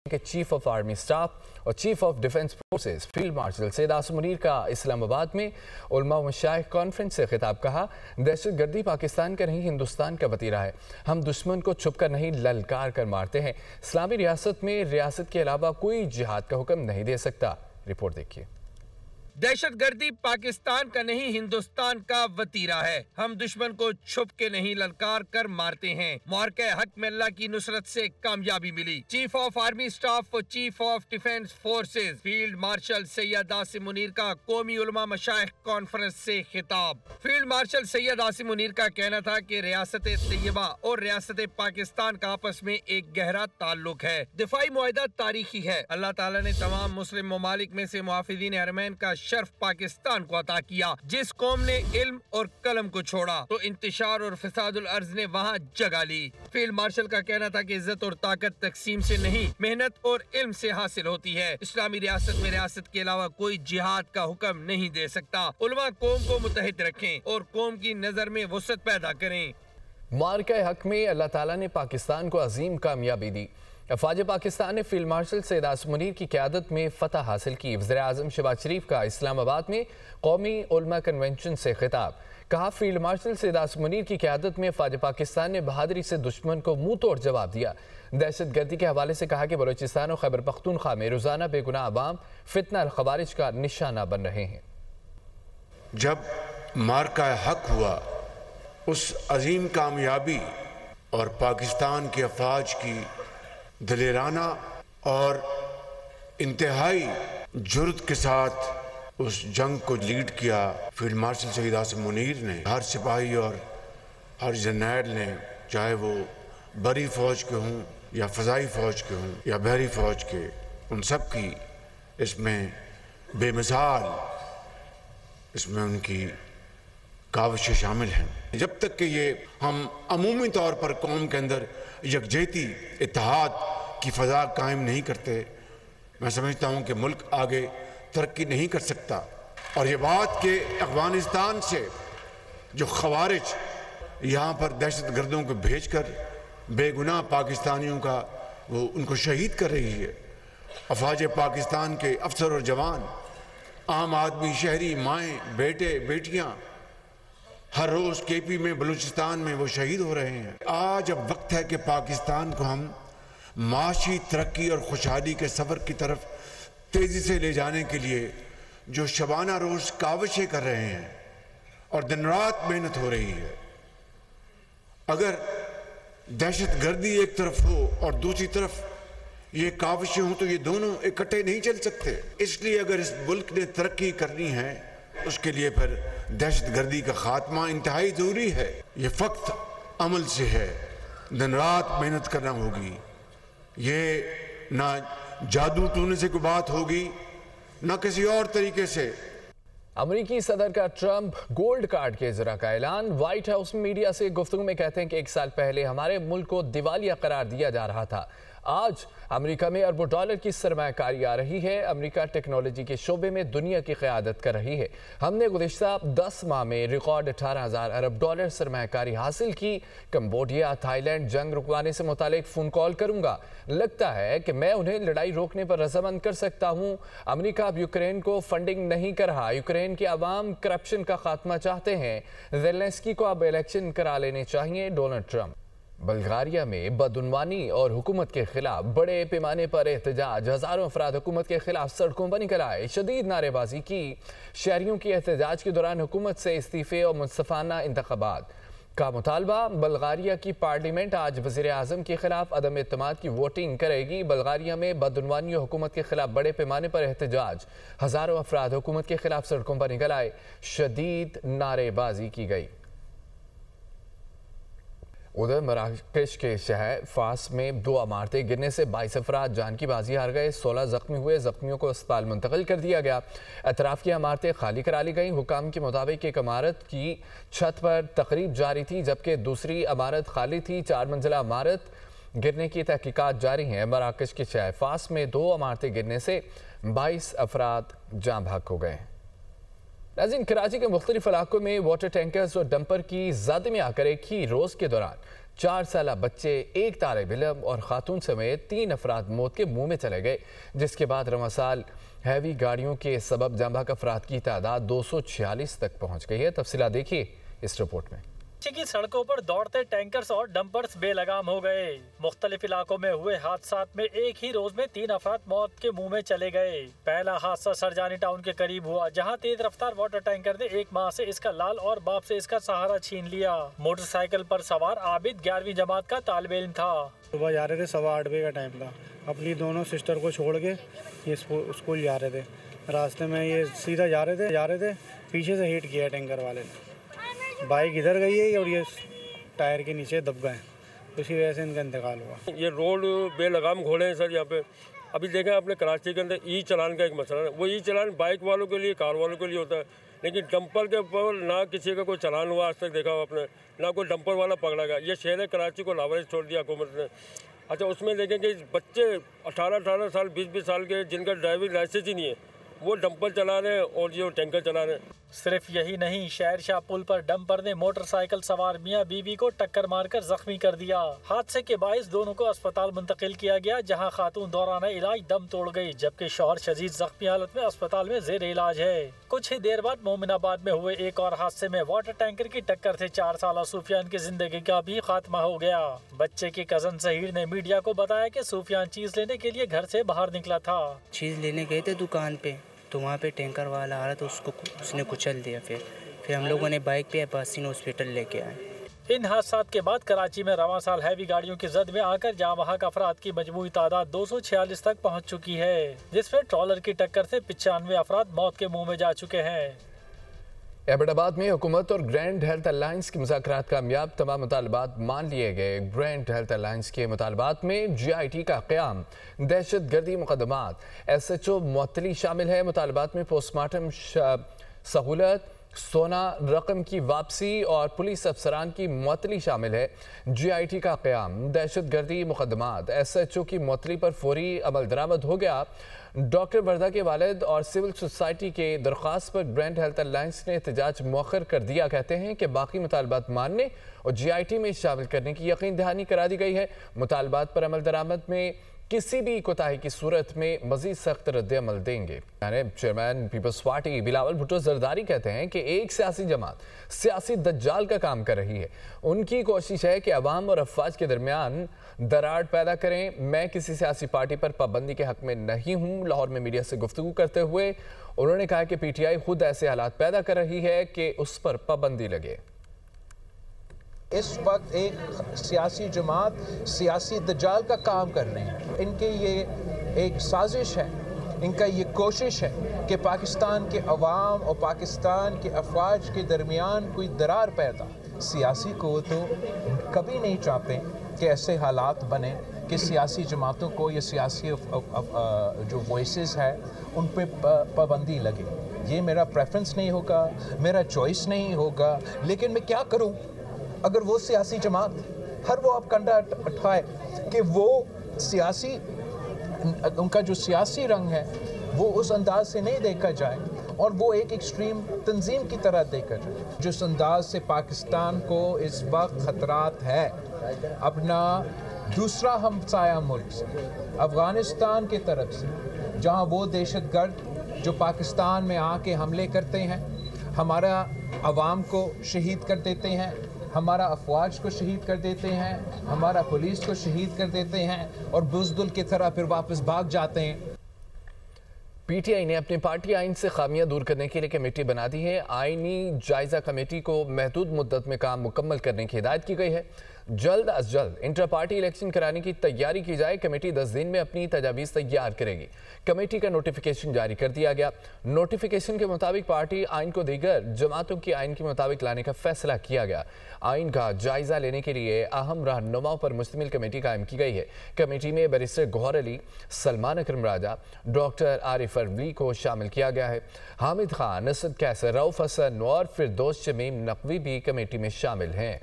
के chief of army staff और chief of defence forces field marshal Syed Asim Munir का इस्लामाबाद में उलमा मशाइख कॉन्फ्रेंस से खिताब। कहा, दहशतगर्दी पाकिस्तान का नहीं हिंदुस्तान का वतीरा है। हम दुश्मन को छुप कर नहीं ललकार कर मारते हैं। इस्लामी रियासत में रियासत के अलावा कोई जिहाद का हुक्म नहीं दे सकता। रिपोर्ट देखिए। दहशतगर्दी पाकिस्तान का नहीं हिंदुस्तान का वतीरा है। हम दुश्मन को छुप के नहीं ललकार कर मारते हैं। मार्के हक में अल्लाह की नुसरत से कामयाबी मिली। चीफ ऑफ आर्मी स्टाफ और chief of defence forces field marshal Syed Asim Munir का कौमी उलमा मशाइख कॉन्फ्रेंस से खिताब। फील्ड मार्शल सैयद आसिम मुनीर का कहना था कि रियासत तैयबा और रियासत पाकिस्तान का आपस में एक गहरा ताल्लुक है। दिफाई मुआहदा तारीखी है। अल्लाह ताला ने तमाम मुस्लिम ममालिक में से मुहाफिज़ीन हरमैन का शर्फ पाकिस्तान को अता किया। जिस कौम ने इल्म और कलम को छोड़ा तो इंतशार और फिसादुल अर्ज ने वहाँ जगह ली। फील्ड मार्शल का कहना था कि इज्जत और ताकत तकसीम से नहीं, मेहनत और इल्म से हासिल होती है। इस्लामी रियासत में रियासत के अलावा कोई जिहाद का हुक्म नहीं दे सकता। उलमा कौम को मुत्तहिद रखें और कौम की नजर में वुसअत पैदा करें। मार्के हक में अल्लाह ताला ने पाकिस्तान को अजीम कामयाबी दी। अफवाज पाकिस्तान ने फील्ड मार्शल सैयद आसिम मुनीर की क़यादत में फतह हासिल की। वज़ीर-ए-आज़म शहबाज शरीफ का इस्लामाबाद में कौमी उलमा कन्वेंशन से खिताब। कहा, फील्ड मार्शल सैयद आसिम मुनीर की क़यादत में अफवाज पाकिस्तान ने बहादुरी से दुश्मन को मुंह तोड़ जवाब दिया। दहशतगर्दी के हवाले से कहा कि बलूचिस्तान और खैबर पख्तूनख्वा में रोज़ाना बेगुनाह अवाम फितना खवारिज का निशाना बन रहे हैं। जब मार्का हक हुआ, उस अजीम कामयाबी और पाकिस्तान की अफवाज की दलेराना और इंतहाई जुर्रत के साथ उस जंग को लीड किया फील्ड मार्शल सैयद आसिम मुनीर ने। हर सिपाही और हर जर्नैल ने, चाहे वो बरी फौज के हों या फ़ज़ाई फ़ौज के हों या बहरी फ़ौज के, उन सब की इसमें बेमिसाल इसमें उनकी काविशें शामिल हैं। जब तक कि ये हम अमूमी तौर पर कौम के अंदर यकजहती इत्तेहाद की फ़ज़ा कायम नहीं करते, मैं समझता हूँ कि मुल्क आगे तरक्की नहीं कर सकता। और ये बात कि अफ़गानिस्तान से जो खवारिज यहाँ पर दहशत गर्दों को भेज कर बेगुनाह पाकिस्तानियों का वो उनको शहीद कर रही है। अफवाज पाकिस्तान के अफसर और जवान, आम आदमी, शहरी, माएँ, बेटे, बेटियाँ हर रोज़ केपी में, बलूचिस्तान में वो शहीद हो रहे हैं। आज अब वक्त है कि पाकिस्तान को हम माशी तरक्की और खुशहाली के सफ़र की तरफ तेज़ी से ले जाने के लिए जो शबाना रोज़ काविशें कर रहे हैं और दिन रात मेहनत हो रही है, अगर दहशत गर्दी एक तरफ हो और दूसरी तरफ ये काविशें हों तो ये दोनों इकट्ठे नहीं चल सकते। इसलिए अगर इस मुल्क ने तरक्की करनी है, उसके लिए फिर दहशत गर्दी का खात्मा इंतहाई ज़रूरी है। ये फ़क्त अमल से है, दिन रात मेहनत करना होगी। ये ना जादू टूने से कोई बात होगी, ना किसी और तरीके से। अमरीकी सदर का ट्रंप गोल्ड कार्ड के इजरा का ऐलान। व्हाइट हाउस में मीडिया से गुफ्तगू में कहते हैं कि 1 साल पहले हमारे मुल्क को दिवालिया करार दिया जा रहा था। आज अमेरिका में अरबों डॉलर की सरमायाकारी आ रही है। अमेरिका टेक्नोलॉजी के शोबे में दुनिया की क़यादत कर रही है। हमने गुज़िश्ता 10 माह में रिकॉर्ड 18,000 अरब डॉलर सरमायाकारी हासिल की। कंबोडिया, थाईलैंड जंग रुकवाने से मुतालिक फ़ोन कॉल करूँगा। लगता है कि मैं उन्हें लड़ाई रोकने पर रज़ामंद कर सकता हूँ। अमेरिका अब यूक्रेन को फंडिंग नहीं कर रहा। यूक्रेन के अवाम करप्शन का खात्मा चाहते हैं। ज़ेलेंस्की को अब इलेक्शन करा लेने चाहिए। Donald Trump. बल्गारिया में बदउनवानी और हुकूमत के खिलाफ बड़े पैमाने पर एहतजाज। हज़ारों अफराद हुकूमत के खिलाफ सड़कों पर निकल आए, शदीद नारेबाजी की। शहरियों की एहतजाज के दौरान हुकूमत से इस्तीफ़े और मुनसफ़ाना इंतख़ाबात का मुतालबा। बल्गारिया की पार्लियामेंट आज वज़ीर-ए-आज़म के खिलाफ अदम एतमाद की वोटिंग करेगी। बल्गारिया में बदउनवानी और हुकूमत के खिलाफ बड़े पैमाने पर एहतजाज। हज़ारों अफराद हुकूमत के खिलाफ सड़कों पर निकल आए, शदीद नारेबाजी की गई। उधर मराकश के शहर फास में 2 इमारतें गिरने से 22 अफराद जान की बाजी हार गए। 16 जख्मी हुए। जख्मियों को अस्पताल मुंतकिल कर दिया गया। अतराफ की इमारतें खाली करा ली गई। हुकाम के मुताबिक एक इमारत की छत पर तकरीब जारी थी, जबकि दूसरी इमारत खाली थी। 4 मंजिला इमारत गिरने की तहकीकात जारी हैं। मराकश के शहर फास में 2 इमारतें गिरने से 22 अफराद जाँ भाग हो गए। नाज़रीन, कराची के मुख्तलिफ इलाकों में वाटर टैंकर्स और डंपर की ज़द में आकर एक ही रोज़ के दौरान 4 साला बच्चे, एक तालिब इल्म और खातून समेत 3 अफराद मौत के मुंह में चले गए, जिसके बाद रवां साल हैवी गाड़ियों के सबब जांबाक अफराद की तादाद 246 तक पहुँच गई है। तफसीलात देखिए इस रिपोर्ट में। की सड़कों पर दौड़ते टैंकर्स और डंपर्स बेलगाम हो गए। मुख्तलिफ इलाकों में हुए हादसात में एक ही रोज में 3 अफराद मौत के मुंह में चले गए। पहला हादसा सरजानी टाउन के करीब हुआ, जहां तेज रफ्तार वाटर टैंकर ने एक माँ से इसका लाल और बाप से इसका सहारा छीन लिया। मोटरसाइकिल पर सवार आबिद 11वीं जमात का तालिब इल्म था। सुबह जा रहे थे, 8:15 बजे का टाइम था। अपनी दोनों सिस्टर को छोड़ के ये स्कूल जा रहे थे। रास्ते में ये सीधा जा रहे थे, पीछे से हिट किया टैंकर वाले ने। बाइक इधर गई है और ये टायर के नीचे दब गए, उसी वजह से इनका इंतकाल हुआ। ये रोड बेलगाम घोड़े हैं सर यहाँ पे। अभी देखें आपने कराची के अंदर ई चलान का एक मसला है। वो ई चलान बाइक वालों के लिए, कार वालों के लिए होता है, लेकिन डंपर के ऊपर ना किसी का कोई चलान हुआ आज तक देखा हो आपने, ना कोई डंपर वाला पकड़ा गया। ये शहर कराची को लावारिस छोड़ दिया हुकूमत ने। अच्छा, उसमें देखें कि बच्चे 18 साल 20 साल के जिनका ड्राइविंग लाइसेंस ही नहीं है, वो डंपर चला रहे हैं और जो टैंकर चला रहे हैं। सिर्फ यही नहीं, शहर शाह पुल पर डंपर ने मोटरसाइकिल सवार मियां बीवी को टक्कर मारकर जख्मी कर दिया। हादसे के बाइस दोनों को अस्पताल मुंतकिल किया गया, जहां खातून दौरान इलाज दम तोड़ गई, जबकि शौहर शदीद जख्मी हालत में अस्पताल में जेर इलाज है। कुछ ही देर बाद मोमिनाबाद में हुए एक और हादसे में वाटर टैंकर की टक्कर से 4 साला सूफियान की जिंदगी का भी खात्मा हो गया। बच्चे की कजन सहीर ने मीडिया को बताया कि सूफियान चीज लेने के लिए घर से बाहर निकला था। चीज लेने गए थे दुकान पे, तो वहाँ पे टैंकर वाला आ रहा था, उसने कुचल दिया। फिर हम लोगों ने बाइक पे अब्बासीन हॉस्पिटल लेके आए। इन हादसात के बाद कराची में रवां साल हैवी गाड़ियों की जद में आकर जामबहक अफराद की मजमूई तादाद 246 तक पहुँच चुकी है, जिसमें ट्रॉलर की टक्कर से 95 अफराद मौत के मुँह में जा चुके हैं। एबटाबाद में हुकूमत और ग्रैंड हेल्थ अलायंस के मुज़ाकरात कामयाब, तमाम मुतालबात मान लिए गए। ग्रैंड हेल्थ अलायंस के मुतालबात में GIT का क़याम, दहशत गर्दी मुकदमात, SHO मुअत्तली शामिल है। मुतालबात में पोस्टमार्टम सहूलत, सोना रकम की वापसी और पुलिस अफसरान की मुअत्तली शामिल है। GIT का क़याम, दहशत गर्दी मुकदमात, SHO की मुअत्तली पर फौरी अमल दरामद हो गया। डॉक्टर वर्दा के वालिद और सिविल सोसाइटी के दरख्वास्त पर ग्रैंड हेल्थ अलायंस ने एहतजाज मौखर कर दिया। कहते हैं कि बाकी मुतालबात मानने और GIT में शामिल करने की यकीन दहानी करा दी गई है। मुतालबात पर अमल दरामद में किसी भी कोताही की सूरत में मजीद सख्त रद्द-ए-अमल देंगे। Chairman Peoples Party Bilawal Bhutto Zardari कहते हैं कि एक सियासी जमात सियासी दज्जाल का काम कर रही है। उनकी कोशिश है कि अवाम और अफवाज के दरमियान दरार पैदा करें। मैं किसी सियासी पार्टी पर पाबंदी के हक में नहीं हूँ। लाहौर में मीडिया से गुफ्तगू करते हुए उन्होंने कहा कि PTI खुद ऐसे हालात पैदा कर रही है कि उस पर पाबंदी लगे। इस वक्त एक सियासी जमात सियासी दज्जाल का काम कर रहे हैं। इनकी ये एक साजिश है, इनका ये कोशिश है कि पाकिस्तान के अवाम और पाकिस्तान के अफवाज के दरमियान कोई दरार पैदा। सियासी को तो कभी नहीं चाहते कि ऐसे हालात बने कि सियासी जमातों को या सियासी जो वॉइसेस है उन पे पाबंदी लगे। ये मेरा प्रेफरेंस नहीं होगा, मेरा चॉइस नहीं होगा, लेकिन मैं क्या करूं अगर वो सियासी जमात हर वो अब कंधा उठाए कि वो सियासी उनका जो सियासी रंग है वो उस अंदाज से नहीं देखा जाए और वो एक एक्सट्रीम तंजीम की तरह देखा जाए। जिस अंदाज से पाकिस्तान को इस वक्त खतरात है अपना दूसरा हमसाया मुल्क से, अफ़गानिस्तान की तरफ से, जहाँ वो दहशतगर्द जो पाकिस्तान में आके हमले करते हैं, हमारा अवाम को शहीद कर देते हैं, हमारा अफवाज को शहीद कर देते हैं, हमारा पुलिस को शहीद कर देते हैं और बुज़दुल की तरह फिर वापस भाग जाते हैं। PTI ने अपनी पार्टी आइन से खामियां दूर करने के लिए कमेटी बना दी है। आइनी जायजा कमेटी को महदूद मुद्दत में काम मुकम्मल करने की हिदायत की गई है। जल्द अज जल्द इंटर पार्टी इलेक्शन कराने की तैयारी की जाए। कमेटी 10 दिन में अपनी तजावीज़ तैयार करेगी। कमेटी का नोटिफिकेशन जारी कर दिया गया। नोटिफिकेशन के मुताबिक पार्टी आइन को दीगर जमातों की आइन के मुताबिक लाने का फैसला किया गया। आइन का जायजा लेने के लिए अहम रहनुमाओं पर मुश्तमिल कमेटी कायम की गई है। कमेटी में बैरिस्टर गौहर अली, सलमान अकरम राजा, डॉक्टर आरिफ अरवी को शामिल किया गया है। हामिद खान, असद कैसर, रऊफ हसन और फिरदौस शमीम नकवी भी कमेटी में शामिल हैं।